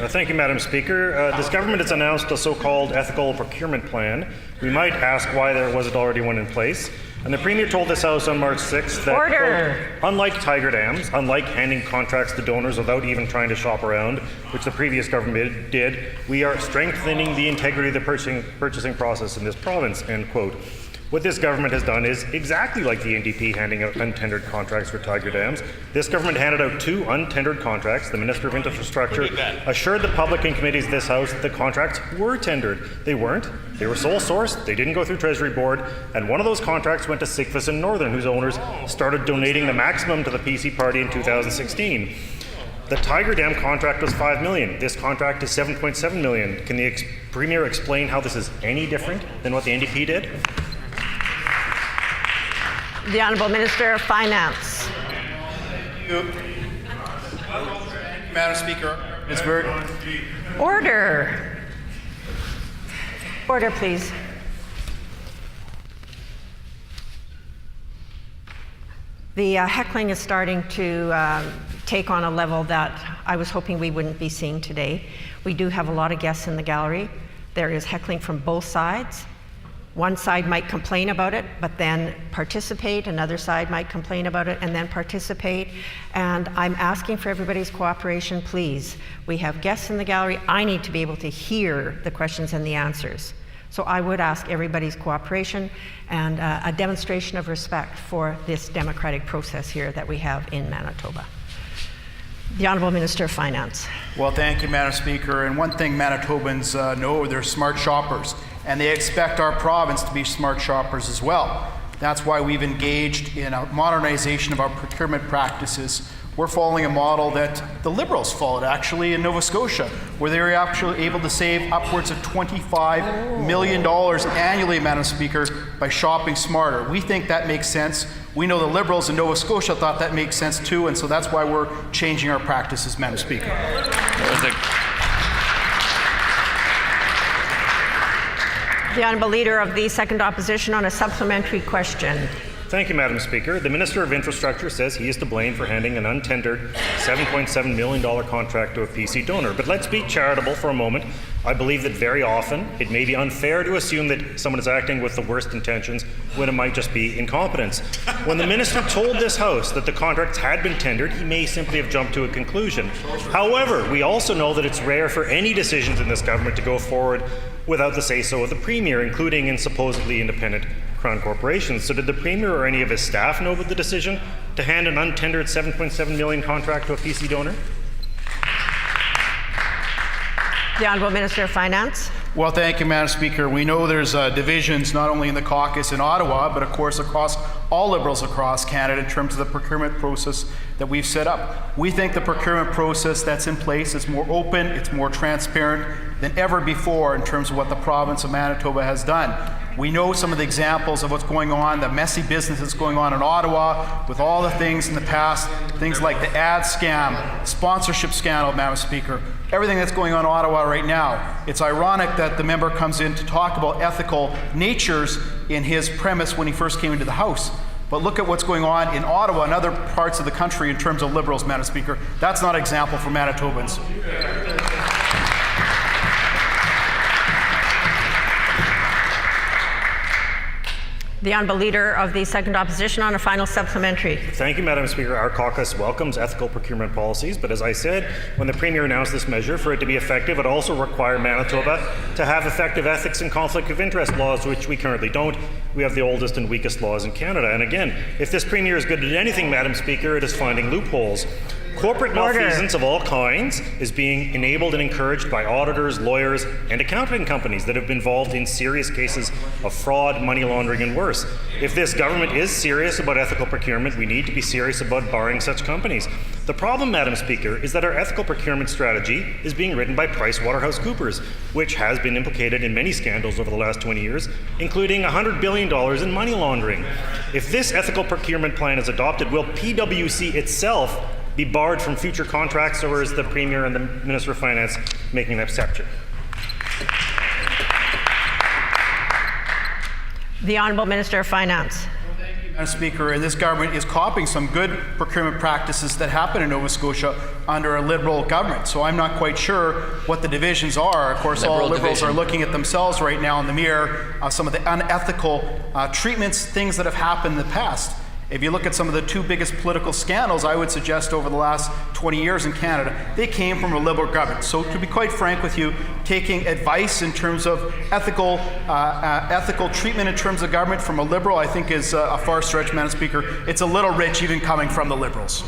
Thank you, Madam Speaker. This government has announced a so-called ethical procurement plan. We might ask why there wasn't already one in place. And the Premier told this House on March 6th that, quote, unlike tiger dams, unlike handing contracts to donors without even trying to shop around, which the previous government did, we are strengthening the integrity of the purchasing process in this province, end quote. What this government has done is exactly like the NDP handing out untendered contracts for tiger dams. This government handed out 2 untendered contracts. The Minister of Infrastructure assured the public and committees of this House that the contracts were tendered. They weren't. They were sole sourced. They didn't go through Treasury Board. And one of those contracts went to Sigfus and Northern, whose owners started donating the maximum to the PC party in 2016. The Tiger Dam contract was $5 million. This contract is $7.7 million. Can the Premier explain how this is any different than what the NDP did? The Honourable Minister of Finance. Thank you. Madam Speaker. Ms. Bird. Order. Order, please. The heckling is starting to take on a level that I was hoping we wouldn't be seeing today. We do have a lot of guests in the gallery. There is heckling from both sides. One side might complain about it, but then participate. Another side might complain about it and then participate. And I'm asking for everybody's cooperation, please. We have guests in the gallery. I need to be able to hear the questions and the answers. So I would ask everybody's cooperation and a demonstration of respect for this democratic process here that we have in Manitoba. The Honourable Minister of Finance. Well, thank you, Madam Speaker. And one thing Manitobans know, they're smart shoppers, and they expect our province to be smart shoppers as well. That's why we've engaged in a modernization of our procurement practices. We're following a model that the Liberals followed, actually, in Nova Scotia, where they were actually able to save upwards of $25 million annually, Madam Speaker, by shopping smarter. We think that makes sense. We know the Liberals in Nova Scotia thought that makes sense too, and so that's why we're changing our practices, Madam Speaker. The Honourable Leader of the Second Opposition on a supplementary question. Thank you, Madam Speaker. The Minister of Infrastructure says he is to blame for handing an untendered $7.7 million contract to a PC donor. But let's be charitable for a moment. I believe that very often it may be unfair to assume that someone is acting with the worst intentions when it might just be incompetence. When the Minister told this House that the contracts had been tendered, he may simply have jumped to a conclusion. However, we also know that it's rare for any decisions in this government to go forward without the say-so of the Premier, including in supposedly independent Crown corporations. So did the Premier or any of his staff know about the decision to hand an untendered $7.7 million contract to a PC donor? The Honourable Minister of Finance. Well, thank you, Madam Speaker. We know there's divisions not only in the caucus in Ottawa, but of course across all Liberals across Canada in terms of the procurement process that we've set up. We think the procurement process that's in place is more open, it's more transparent than ever before in terms of what the province of Manitoba has done. We know some of the examples of what's going on, the messy business that's going on in Ottawa with all the things in the past, things like the ad scam, sponsorship scandal, Madam Speaker, everything that's going on in Ottawa right now. It's ironic that the member comes in to talk about ethical natures in his premise when he first came into the House. But look at what's going on in Ottawa and other parts of the country in terms of Liberals, Madam Speaker. That's not an example for Manitobans. The Honourable Leader of the Second Opposition on a final supplementary. Thank you, Madam Speaker. Our caucus welcomes ethical procurement policies, but as I said, when the Premier announced this measure, for it to be effective, it also required Manitoba to have effective ethics and conflict of interest laws, which we currently don't. We have the oldest and weakest laws in Canada. And again, if this Premier is good at anything, Madam Speaker, it is finding loopholes. Corporate malfeasance of all kinds is being enabled and encouraged by auditors, lawyers, and accounting companies that have been involved in serious cases of fraud, money laundering, and worse. If this government is serious about ethical procurement, we need to be serious about barring such companies. The problem, Madam Speaker, is that our ethical procurement strategy is being written by PricewaterhouseCoopers, which has been implicated in many scandals over the last 20 years, including $100 billion in money laundering. If this ethical procurement plan is adopted, will PwC itself be barred from future contracts, or is the Premier and the Minister of Finance making an exception? The Honourable Minister of Finance. Well, thank you, Madam Speaker, and this government is copying some good procurement practices that happen in Nova Scotia under a Liberal government. So I'm not quite sure what the divisions are. Of course, all Liberals are looking at themselves right now in the mirror, some of the unethical treatments, things that have happened in the past. If you look at some of the two biggest political scandals, I would suggest over the last 20 years in Canada, they came from a Liberal government. So to be quite frank with you, taking advice in terms of ethical treatment in terms of government from a Liberal, I think is a far stretch, Madam Speaker. It's a little rich even coming from the Liberals.